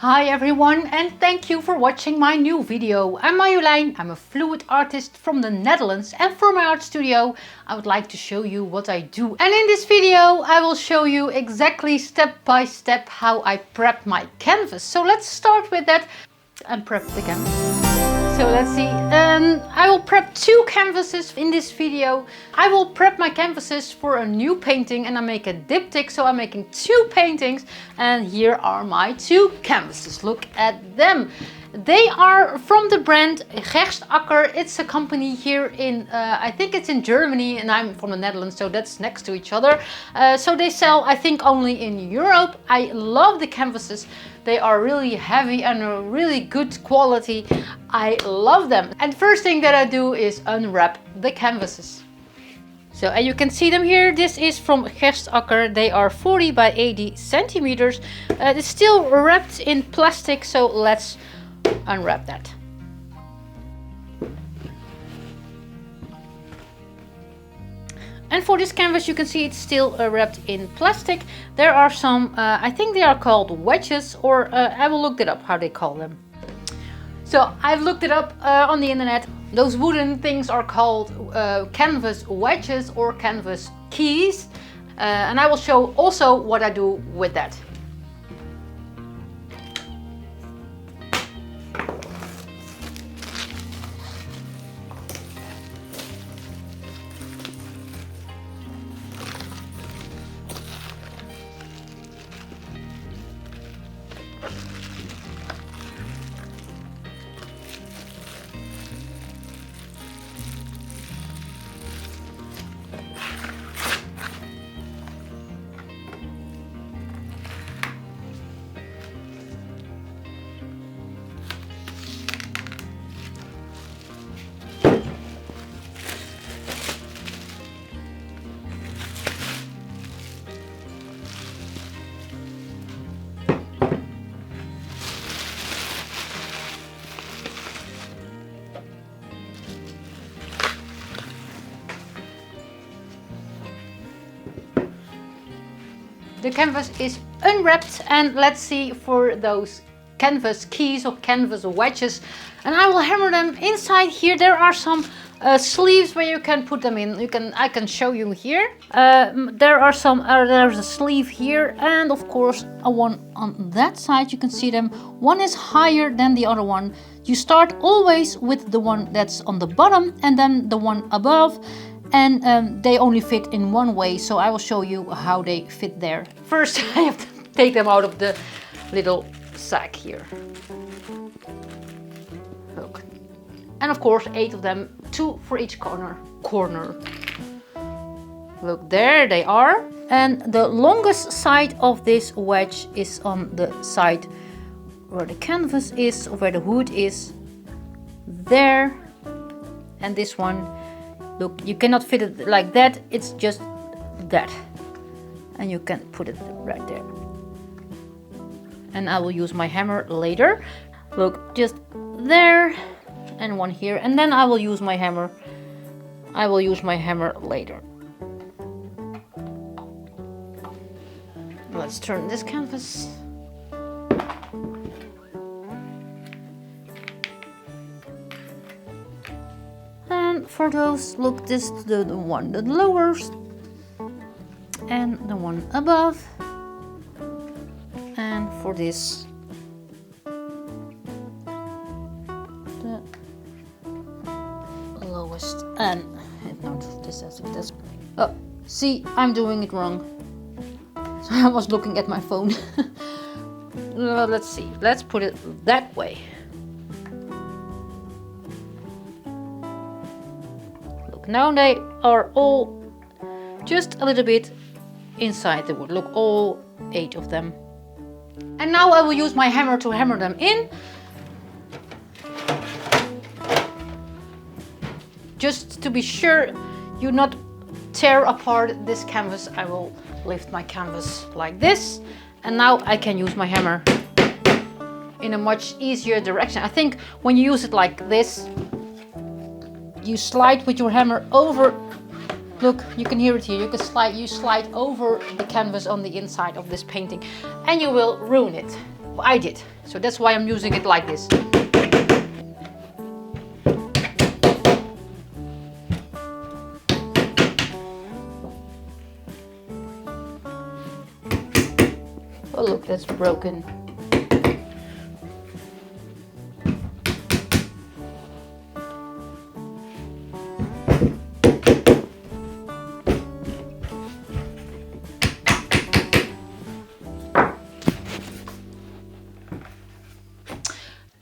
Hi everyone, and thank you for watching my new video. I'm Marjolein, I'm a fluid artist from the Netherlands, and for my art studio I would like to show you what I do. And in this video I will show you exactly step by step how I prep my canvas. So let's start with that and prep the canvas. So let's see, I will prep two canvases in this video. I will prep my canvases for a new painting and I make a diptych, so I'm making two paintings. And here are my two canvases, look at them. They are from the brand Giant. It's a company here in, I think it's in Germany, and I'm from the Netherlands, so that's next to each other. So they sell, I think, only in Europe. I love the canvases. They are really heavy and a really good quality. I love them. And first thing that I do is unwrap the canvases. So, and you can see them here. This is from Giant. They are 40 by 80 centimeters. It's still wrapped in plastic, so let's unwrap that. And for this canvas you can see it's still wrapped in plastic. There are some, I think they are called wedges, or I will look it up how they call them. So I've looked it up on the internet. Those wooden things are called canvas wedges or canvas keys. And I will show also what I do with that. The canvas is unwrapped, and let's see for those canvas keys or canvas wedges, and I will hammer them inside here. There are some sleeves where you can put them in. I can show you here. There's a sleeve here, and of course a one on that side. You can see them. One is higher than the other one. You start always with the one that's on the bottom and then the one above. And they only fit in one way, so I will show you how they fit there. First I have to take them out of the little sack here. Look. And of course 8 of them, 2 for each corner. Look, there they are. And the longest side of this wedge is on the side where the canvas is, where the hood is. There. And this one, look, you cannot fit it like that, it's just that. And you can put it right there. And I will use my hammer later. Look, just there, and one here. And then I will use my hammer. I will use my hammer later. Let's turn this canvas. For those, look, this is the one that lowers and the one above, and for this the lowest. And not this as it is. Oh, see, I'm doing it wrong. So I was looking at my phone. Well, let's see, let's put it that way. Now they are all just a little bit inside the wood. Look, all 8 of them. And now I will use my hammer to hammer them in. Just to be sure you not tear apart this canvas, I will lift my canvas like this. And now I can use my hammer in a much easier direction. I think when you use it like this, you slide with your hammer over. Look, you can hear it here. You slide over the canvas on the inside of this painting, and you will ruin it. I did. So that's why I'm using it like this. Oh look, that's broken.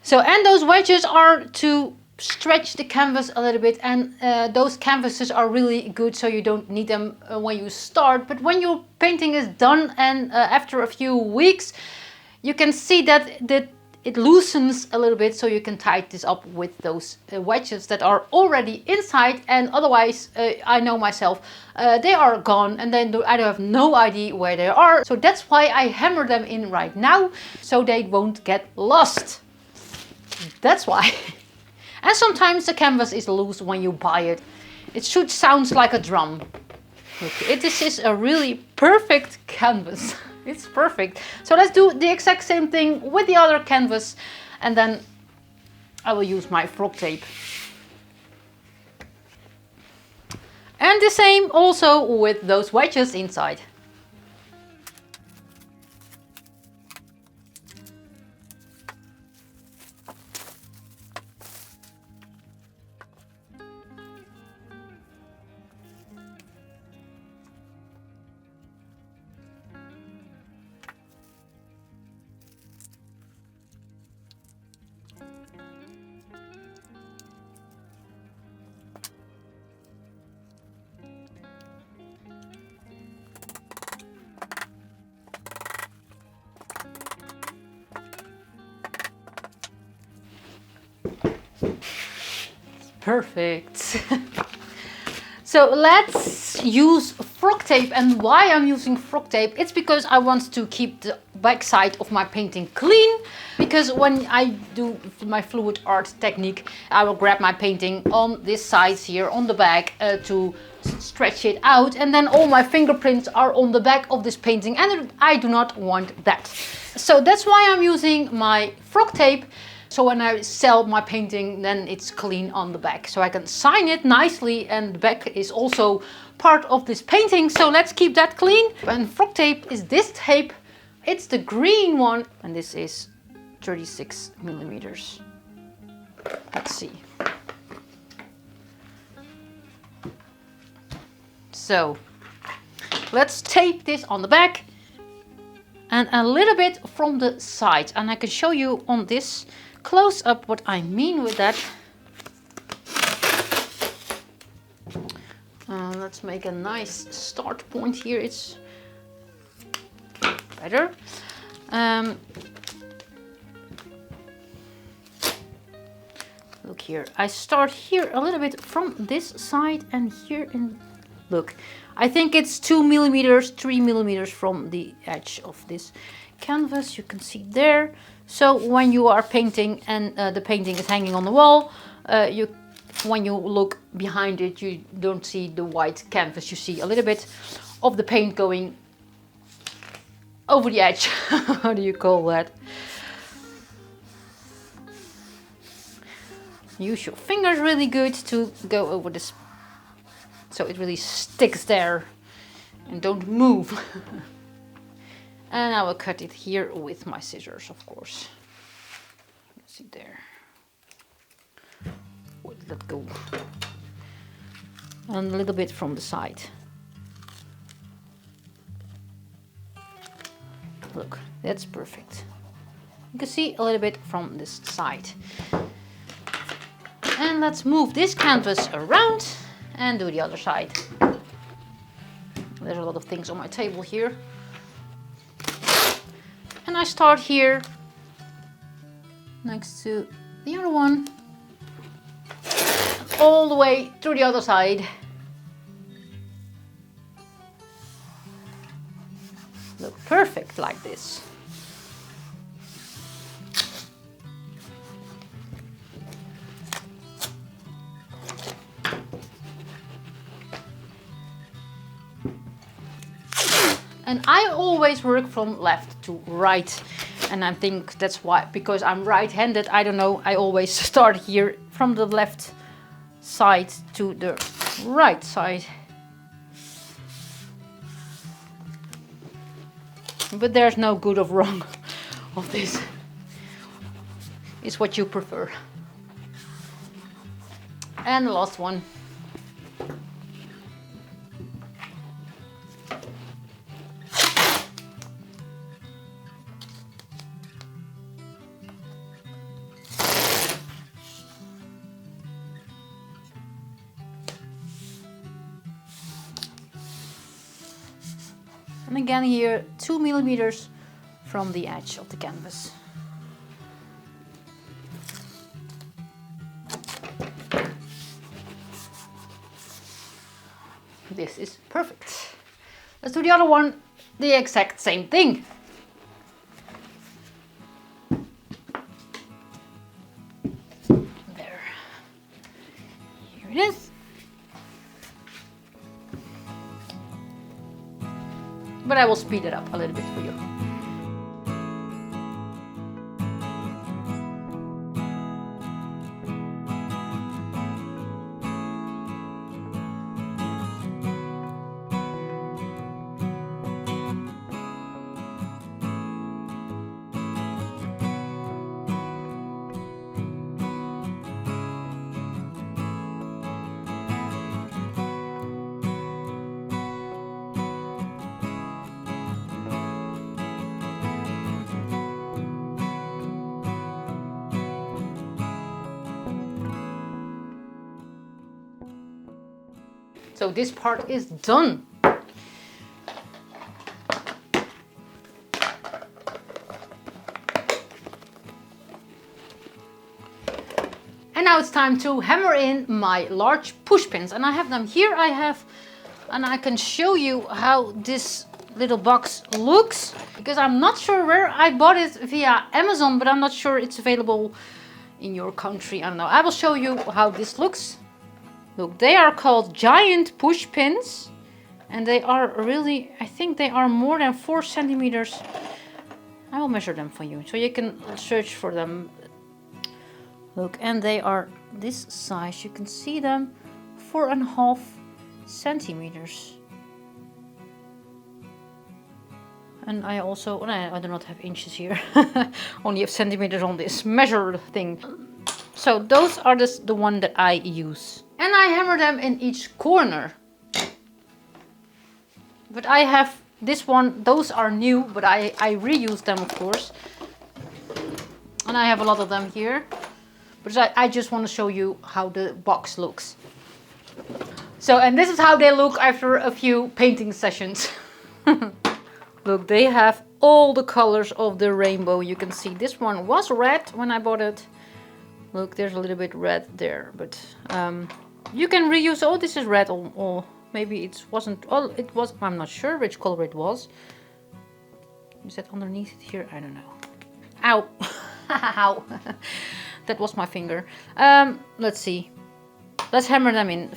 So, and those wedges are to stretch the canvas a little bit, and those canvases are really good, so you don't need them when you start. But when your painting is done and after a few weeks, you can see that it loosens a little bit, so you can tie this up with those wedges that are already inside, and otherwise I know myself, they are gone and then I have no idea where they are. So that's why I hammer them in right now, so they won't get lost. That's why. And sometimes the canvas is loose when you buy it. It should sound like a drum. Look, this is a really perfect canvas. It's perfect. So let's do the exact same thing with the other canvas, and then I will use my FrogTape. And the same also with those wedges inside. Perfect. So let's use FrogTape. And why I'm using FrogTape, it's because I want to keep the back side of my painting clean. Because when I do my Fluidart technique, I will grab my painting on this side here on the back to stretch it out, and then all my fingerprints are on the back of this painting, and I do not want that. So that's why I'm using my FrogTape. So when I sell my painting, then it's clean on the back. So I can sign it nicely, and the back is also part of this painting. So let's keep that clean. And FrogTape is this tape. It's the green one, and this is 36 millimeters. Let's see. So let's tape this on the back and a little bit from the side. And I can show you on this close up what I mean with that. Let's make a nice start point here. It's better. Look here. I start here a little bit from this side and here in. Look, I think it's 2 millimeters, 3 millimeters from the edge of this canvas. You can see there. So when you are painting and the painting is hanging on the wall, when you look behind it, you don't see the white canvas. You see a little bit of the paint going over the edge. How do you call that? Use your fingers really good to go over this, so it really sticks there and don't move. And I will cut it here with my scissors, of course. Let's see there. Let go. And a little bit from the side. Look, that's perfect. You can see a little bit from this side. And let's move this canvas around and do the other side. There's a lot of things on my table here. And I start here next to the other one, all the way through the other side. Look perfect like this. And I always work from left to right. And I think that's why, because I'm right-handed, I don't know, I always start here from the left side to the right side. But there's no good or wrong of this. It's what you prefer. And the last one. And again here, 2 millimeters from the edge of the canvas. This is perfect. Let's do the other one, the exact same thing. There. Here it is. But I will speed it up a little bit for you. So this part is done. And now it's time to hammer in my large push pins. And I have them here. And I can show you how this little box looks, because I'm not sure where I bought it via Amazon, but I'm not sure it's available in your country. I don't know. I will show you how this looks. Look, they are called Giant Pushpins, and they are really, I think they are more than 4 centimeters. I will measure them for you so you can search for them. Look, and they are this size. You can see them, 4.5 centimeters. And I also, I do not have inches here, only have centimeters on this measure thing. So those are the one that I use. And I hammer them in each corner. But I have this one, those are new, but I reuse them, of course. And I have a lot of them here. But I just want to show you how the box looks. So, and this is how they look after a few painting sessions. Look, they have all the colors of the rainbow. You can see this one was red when I bought it. Look, there's a little bit red there, but you can reuse. Oh, this is red, or maybe it wasn't. Oh, it was. I'm not sure which color it was. Is that underneath it here? I don't know. Ow! Ow! That was my finger. Let's see. Let's hammer them in.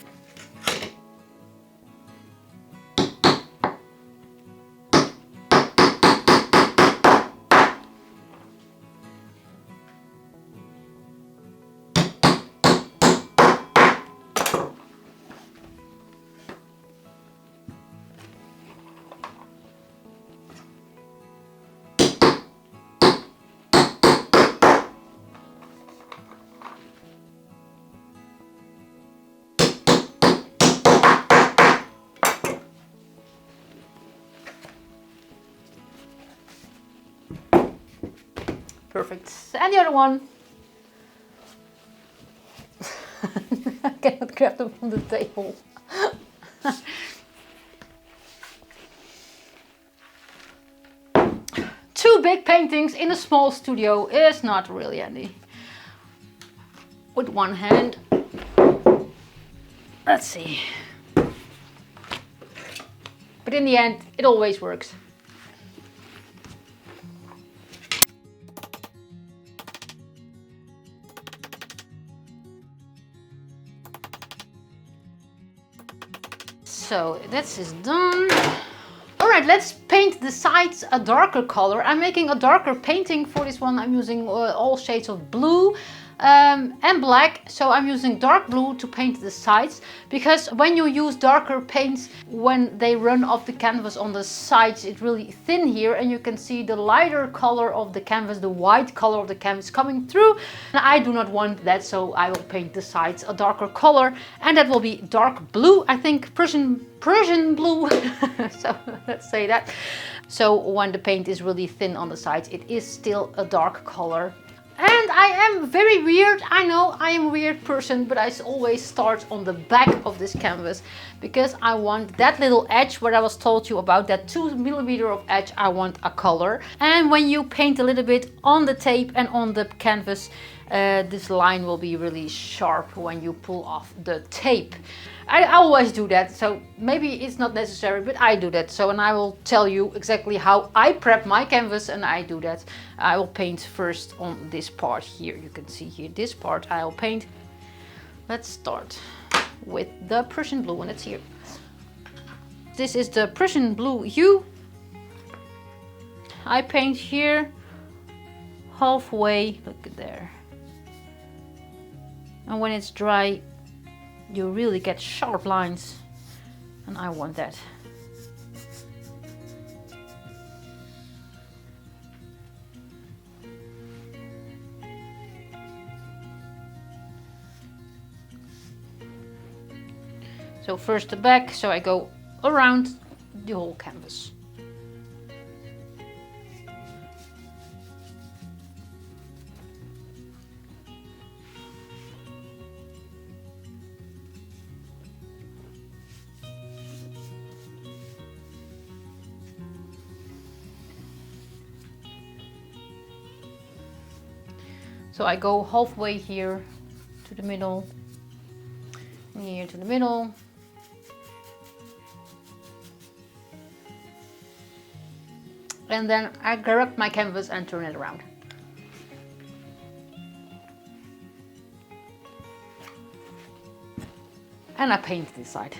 Perfect. And the other one. I cannot grab them from the table. Two big paintings in a small studio is not really handy. With one hand. Let's see. But in the end, it always works. So this is done. All Alright, let's paint the sides a darker color. I'm making a darker painting for this one. I'm using all shades of blue and black. So I'm using dark blue to paint the sides, because when you use darker paints, when they run off the canvas on the sides, it's really thin here, and you can see the lighter color of the canvas, the white color of the canvas coming through. And I do not want that, so I will paint the sides a darker color, and that will be dark blue. I think Persian blue. So let's say that. So when the paint is really thin on the sides, it is still a dark color. And I am very weird. I know I am a weird person, but I always start on the back of this canvas, because I want that little edge where I was told you about, that 2mm of edge, I want a color. And when you paint a little bit on the tape and on the canvas, this line will be really sharp when you pull off the tape. I always do that, so maybe it's not necessary, but I do that. So, and I will tell you exactly how I prep my canvas, and I do that. I will paint first on this part here. You can see here, this part I will paint. Let's start with the Prussian blue, and it's here. This is the Prussian blue hue. I paint here halfway, look at there. And when it's dry, you really get sharp lines, and I want that. So first the back, so I go around the whole canvas. So I go halfway here to the middle, here to the middle. And then I grab my canvas and turn it around. And I paint this side.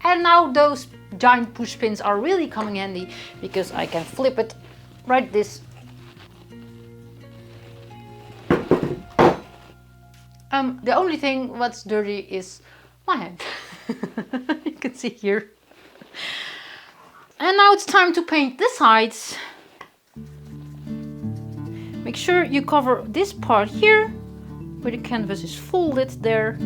And now those giant pushpins are really coming handy, because I can flip it like this. The only thing what's dirty is my hand. You can see here. And now it's time to paint the sides. Make sure you cover this part here, where the canvas is folded there.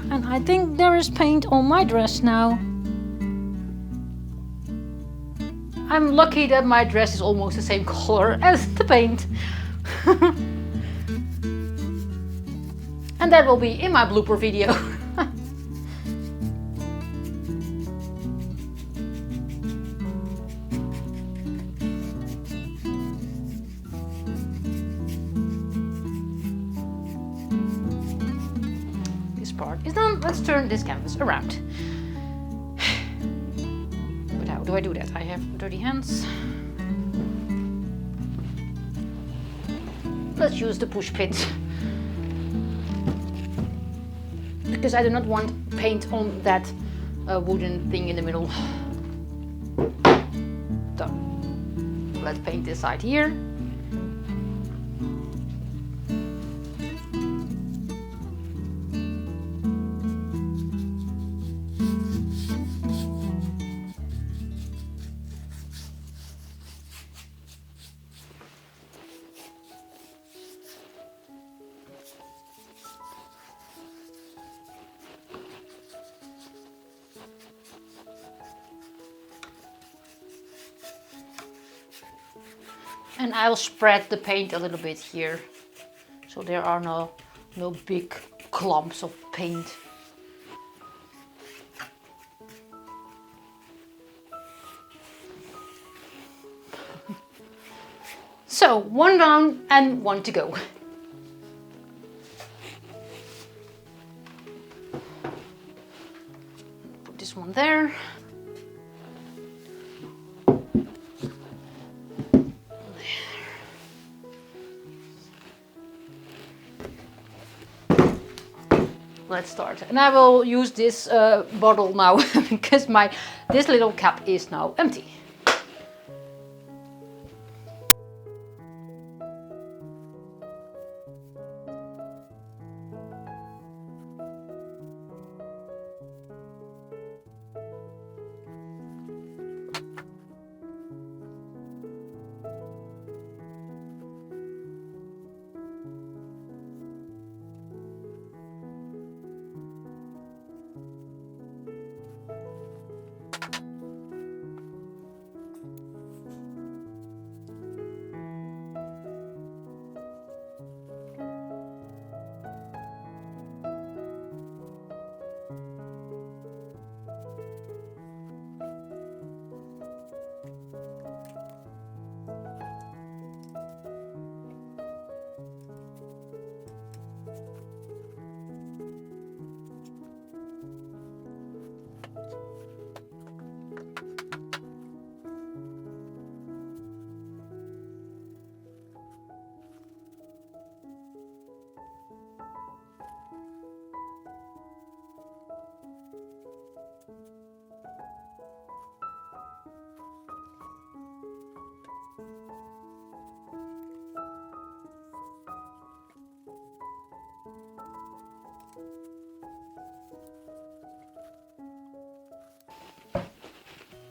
And I think there is paint on my dress now. I'm lucky that my dress is almost the same color as the paint. And that will be in my blooper video. part is done, let's turn this canvas around. But how do I do that? I have dirty hands. Let's use the push pins. Because I do not want paint on that wooden thing in the middle. Done. Let's paint this side here. And I will spread the paint a little bit here, so there are no big clumps of paint. So, one down and one to go. Put this one there. Let's start, and I will use this bottle now because this little cap is now empty.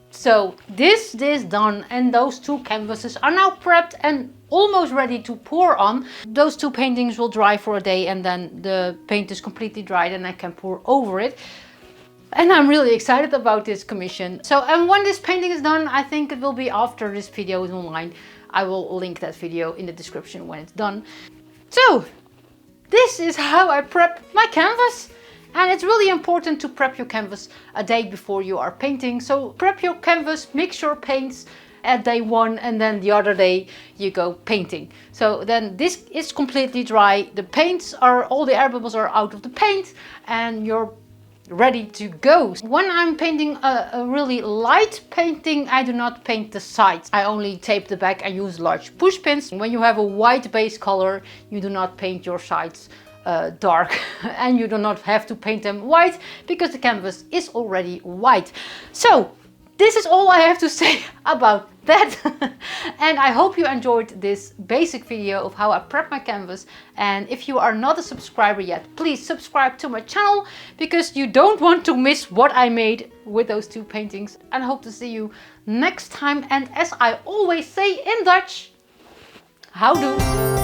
So this is done, and those two canvases are now prepped and almost ready to pour on. Those two paintings will dry for a day, and then the paint is completely dried and I can pour over it. And I'm really excited about this commission. So, and when this painting is done, I think it will be after this video is online. I will link that video in the description when it's done. So, this is how I prep my canvas. And it's really important to prep your canvas a day before you are painting. So prep your canvas, mix your paints at day one, and then the other day you go painting. So then this is completely dry. The paints are, all the air bubbles are out of the paint, and you're ready to go. When I'm painting a really light painting, I do not paint the sides. I only tape the back and use large push pins. When you have a white base color, you do not paint your sides dark, and you do not have to paint them white because the canvas is already white. So this is all I have to say about that. And I hope you enjoyed this basic video of how I prep my canvas. And if you are not a subscriber yet, please subscribe to my channel, because you don't want to miss what I made with those two paintings. And I hope to see you next time. And as I always say in Dutch, houdoe.